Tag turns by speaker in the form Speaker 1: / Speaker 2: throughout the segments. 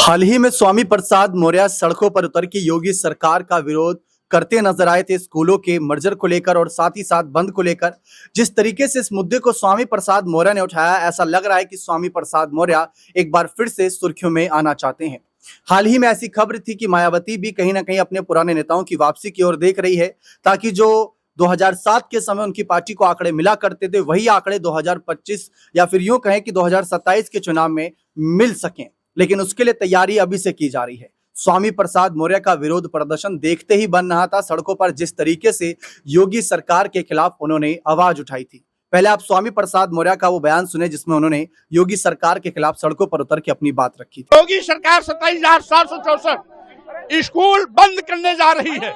Speaker 1: हाल ही में स्वामी प्रसाद मौर्य सड़कों पर उतर के योगी सरकार का विरोध करते नजर आए थे। स्कूलों के मर्जर को लेकर और साथ ही साथ बंद को लेकर जिस तरीके से इस मुद्दे को स्वामी प्रसाद मौर्य ने उठाया, ऐसा लग रहा है कि स्वामी प्रसाद मौर्य एक बार फिर से सुर्खियों में आना चाहते हैं। हाल ही में ऐसी खबर थी कि मायावती भी कहीं ना कहीं अपने पुराने नेताओं की वापसी की ओर देख रही है, ताकि जो 2007 के समय उनकी पार्टी को आंकड़े मिला करते थे, वही आंकड़े 2025 या फिर यूं कहें कि 2027 के चुनाव में मिल सकें। लेकिन उसके लिए तैयारी अभी से की जा रही है। स्वामी प्रसाद मौर्य का विरोध प्रदर्शन देखते ही बन रहा था सड़कों पर, जिस तरीके से योगी सरकार के खिलाफ उन्होंने आवाज उठाई थी। पहले आप स्वामी प्रसाद मौर्य का वो बयान सुने जिसमें उन्होंने योगी सरकार के खिलाफ सड़कों पर उतर के अपनी बात रखी थी।
Speaker 2: योगी सरकार 27,764 स्कूल बंद करने जा रही है,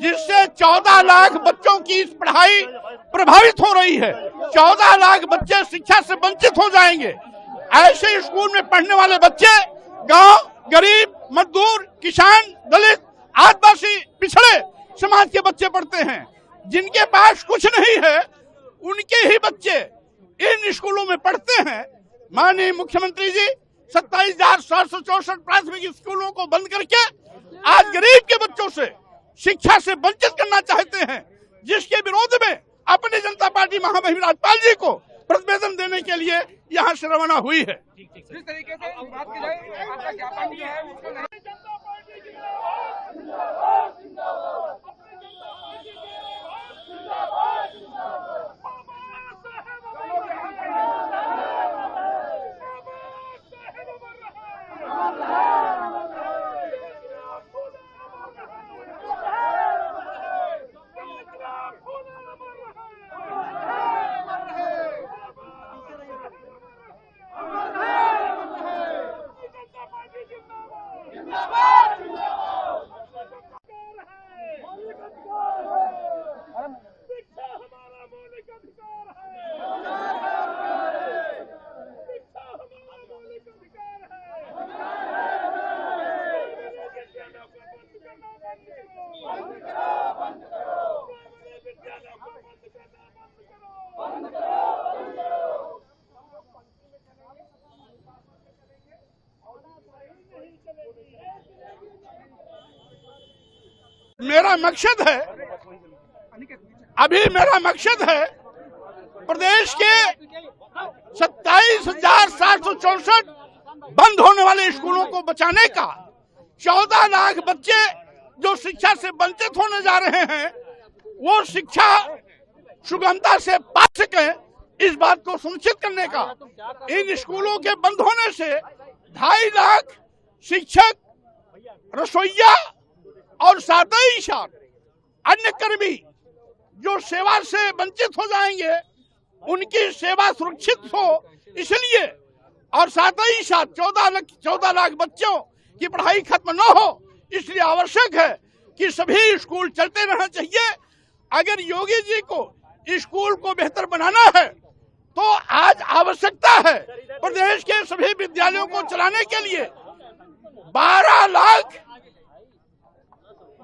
Speaker 2: जिससे 14 लाख बच्चों की पढ़ाई प्रभावित हो रही है। 14 लाख बच्चे शिक्षा से वंचित हो जाएंगे। ऐसे स्कूल में पढ़ने वाले बच्चे गांव, गरीब, मजदूर, किसान, दलित, आदिवासी, पिछड़े समाज के बच्चे पढ़ते हैं। जिनके पास कुछ नहीं है उनके ही बच्चे इन स्कूलों में पढ़ते हैं। माननीय मुख्यमंत्री जी 27,764 प्राथमिक स्कूलों को बंद करके आज गरीब के बच्चों से शिक्षा से वंचित करना चाहते हैं, जिसके विरोध में अपनी जनता पार्टी महामहिम राज्यपाल जी को प्रतिवेदन देने के लिए यहाँ से रवाना हुई है।
Speaker 3: जिस तरीके से बात की जाए, आपका ज्ञापन जो है उसको
Speaker 2: मेरा मकसद है प्रदेश के 27,764 बंद होने वाले स्कूलों को बचाने का। 14 लाख बच्चे जो शिक्षा से वंचित होने जा रहे हैं, वो शिक्षा सुगमता से पा सके, इस बात को सुनिश्चित करने का। इन स्कूलों के बंद होने से 2.5 लाख शिक्षक, रसोइया और साथ ही साथ अन्य कर्मी जो सेवा से वंचित हो जाएंगे, उनकी सेवा सुरक्षित हो, इसलिए और साथ ही साथ 14 लाख बच्चों की पढ़ाई खत्म न हो, इसलिए आवश्यक है कि सभी स्कूल चलते रहना चाहिए। अगर योगी जी को स्कूल को बेहतर बनाना है तो आज आवश्यकता है प्रदेश के सभी विद्यालयों को चलाने के लिए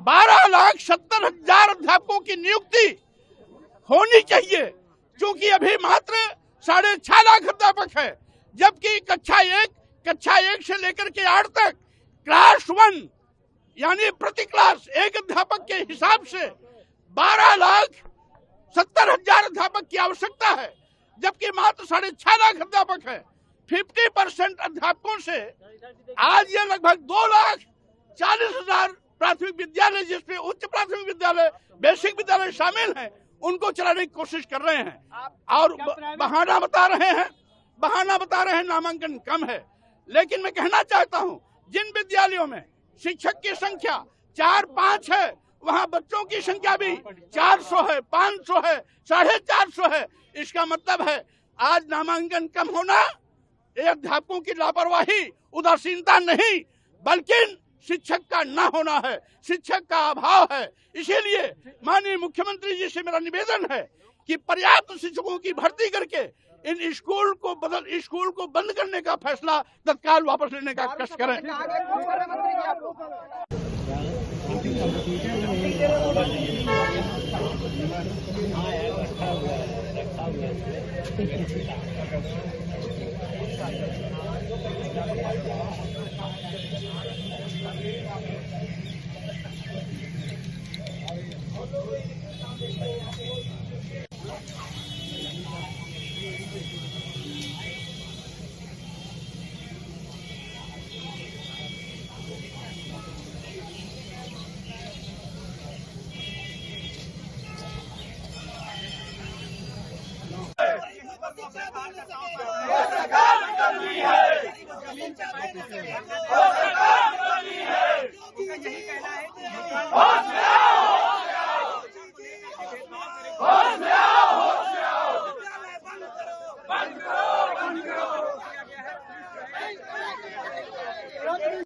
Speaker 2: 12,70,000 अध्यापकों की नियुक्ति होनी चाहिए, क्योंकि अभी मात्र 6.5 लाख अध्यापक है, जबकि कक्षा एक से लेकर के 8 तक क्लास 1 यानी प्रति क्लास एक अध्यापक के हिसाब से 12,70,000 अध्यापक की आवश्यकता है, जबकि मात्र 6.5 लाख अध्यापक है। 50% अध्यापकों से आज ये लगभग 2,40,000 प्राथमिक विद्यालय, जिसमें उच्च प्राथमिक विद्यालय, बेसिक विद्यालय शामिल हैं, उनको चलाने की कोशिश कर रहे हैं और बहाना बता रहे हैं नामांकन कम है। लेकिन मैं कहना चाहता हूं, जिन विद्यालयों में शिक्षक की संख्या 4-5 है, वहां बच्चों की संख्या भी 400 है, 500 है, 450 है। इसका मतलब है आज नामांकन कम होना ये अध्यापकों की लापरवाही, उदासीनता नहीं, बल्कि शिक्षक का ना होना है, शिक्षक का अभाव है। इसीलिए माननीय मुख्यमंत्री जी से मेरा निवेदन है कि पर्याप्त शिक्षकों की भर्ती करके इन स्कूल को बंद करने का फैसला तत्काल वापस लेने का कष्ट करें।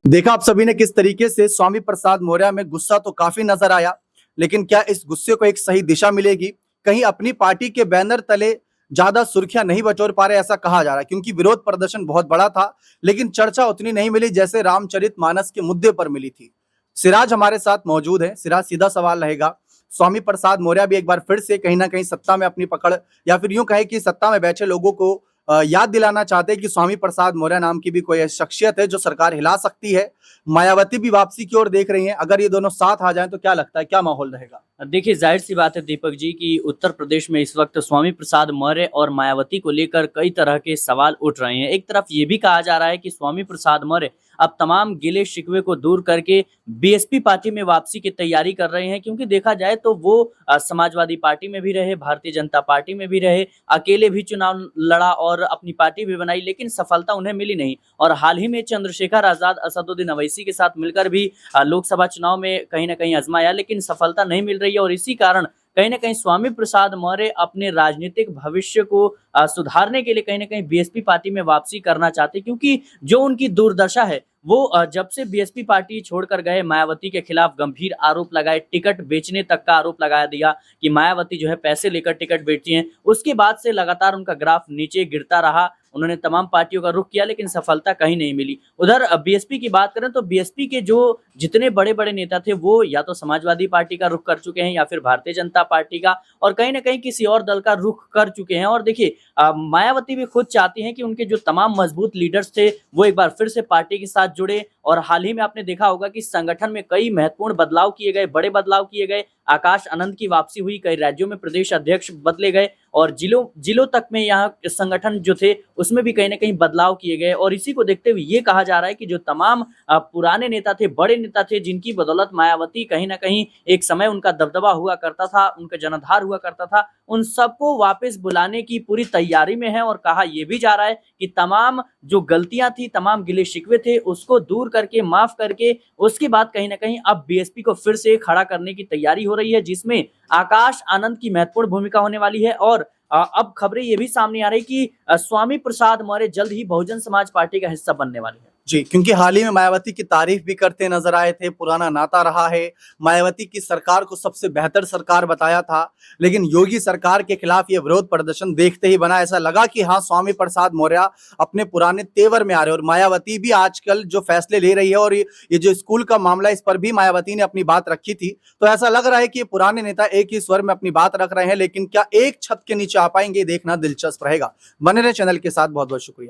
Speaker 1: देखा आप सभी ने किस तरीके से स्वामी प्रसाद मौर्य में गुस्सा तो काफी नजर आया, लेकिन क्या इस गुस्से को एक सही दिशा मिलेगी? कहीं अपनी पार्टी के बैनर तले ज्यादा सुर्खियां नहीं बटोर पा रहे ऐसा कहा जा रहा है, क्योंकि विरोध प्रदर्शन बहुत बड़ा था, लेकिन चर्चा उतनी नहीं मिली जैसे रामचरितमानस के मुद्दे पर मिली थी। सिराज हमारे साथ मौजूद है। सिराज, सीधा सवाल रहेगा, स्वामी प्रसाद मौर्य भी एक बार फिर से कहीं ना कहीं सत्ता में अपनी पकड़, या फिर यूं कहे कि सत्ता में बैठे लोगों को याद दिलाना चाहते हैं कि स्वामी प्रसाद मौर्य नाम की भी कोई शख्सियत है जो सरकार हिला सकती है। मायावती भी वापसी की ओर देख रही हैं। अगर ये दोनों साथ आ जाएं तो क्या लगता है, क्या माहौल रहेगा?
Speaker 4: देखिए, जाहिर सी बात है दीपक जी कि उत्तर प्रदेश में इस वक्त स्वामी प्रसाद मौर्य और मायावती को लेकर कई तरह के सवाल उठ रहे हैं। एक तरफ ये भी कहा जा रहा है कि स्वामी प्रसाद मौर्य अब तमाम गिले शिकवे को दूर करके बीएसपी पार्टी में वापसी की तैयारी कर रहे हैं, क्योंकि देखा जाए तो वो समाजवादी पार्टी में भी रहे, भारतीय जनता पार्टी में भी रहे, अकेले भी चुनाव लड़ा और अपनी पार्टी भी बनाई, लेकिन सफलता उन्हें मिली नहीं। और हाल ही में चंद्रशेखर आजाद, असदुद्दीन अवैसी के साथ मिलकर भी लोकसभा चुनाव में कहीं ना कहीं आजमाया, लेकिन सफलता नहीं मिल रही है। और इसी कारण कहीं ना कहीं स्वामी प्रसाद मौर्य अपने राजनीतिक भविष्य को सुधारने के लिए कहीं ना कहीं बीएसपी पार्टी में वापसी करना चाहते, क्योंकि जो उनकी दुर्दशा है वो जब से बीएसपी पार्टी छोड़कर गए, मायावती के खिलाफ गंभीर आरोप लगाए, टिकट बेचने तक का आरोप लगा दिया कि मायावती जो है पैसे लेकर टिकट बेचती हैं। उसके बाद से लगातार उनका ग्राफ नीचे गिरता रहा। उन्होंने तमाम पार्टियों का रुख किया, लेकिन सफलता कहीं नहीं मिली। उधर बीएसपी की बात करें तो बीएसपी के जो जितने बड़े बड़े नेता थे वो या तो समाजवादी पार्टी का रुख कर चुके हैं या फिर भारतीय जनता पार्टी का, और कहीं ना कहीं किसी और दल का रुख कर चुके हैं। और देखिए, मायावती भी खुद चाहती हैं कि उनके जो तमाम मजबूत लीडर्स थे वो एक बार फिर से पार्टी के साथ जुड़े। और हाल ही में आपने देखा होगा कि संगठन में कई महत्वपूर्ण बदलाव किए गए, बड़े बदलाव किए गए। आकाश आनंद की वापसी हुई, कई राज्यों में प्रदेश अध्यक्ष बदले गए और जिलों तक में यहाँ संगठन जो थे उसमें भी कहीं ना कहीं बदलाव किए गए। और इसी को देखते हुए ये कहा जा रहा है कि जो तमाम पुराने नेता थे, बड़े नेता थे, जिनकी बदौलत मायावती कहीं ना कहीं एक समय उनका दबदबा हुआ करता था, उनका जनाधार हुआ करता था, उन सबको वापस बुलाने की पूरी तैयारी में है। और कहा यह भी जा रहा है कि तमाम जो गलतियां थी, तमाम गिले शिकवे थे, उसको दूर करके, माफ करके, उसके बाद कहीं ना कहीं अब बीएसपी को फिर से खड़ा करने की तैयारी हो रही है, जिसमें आकाश आनंद की महत्वपूर्ण भूमिका होने वाली है। और अब खबरें ये भी सामने आ रही कि स्वामी प्रसाद मौर्य जल्द ही बहुजन समाज पार्टी का हिस्सा बनने वाले हैं।
Speaker 1: जी, क्योंकि हाल ही में मायावती की तारीफ भी करते नजर आए थे, पुराना नाता रहा है, मायावती की सरकार को सबसे बेहतर सरकार बताया था, लेकिन योगी सरकार के खिलाफ ये विरोध प्रदर्शन देखते ही बना ऐसा लगा कि हाँ, स्वामी प्रसाद मौर्य अपने पुराने तेवर में आ रहे हैं। और मायावती भी आजकल जो फैसले ले रही है, और ये जो स्कूल का मामला, इस पर भी मायावती ने अपनी बात रखी थी, तो ऐसा लग रहा है कि ये पुराने नेता एक ही स्वर में अपनी बात रख रहे हैं, लेकिन क्या एक छत के नीचे आ पाएंगे, देखना दिलचस्प रहेगा। बने रहे चैनल के साथ, बहुत बहुत शुक्रिया।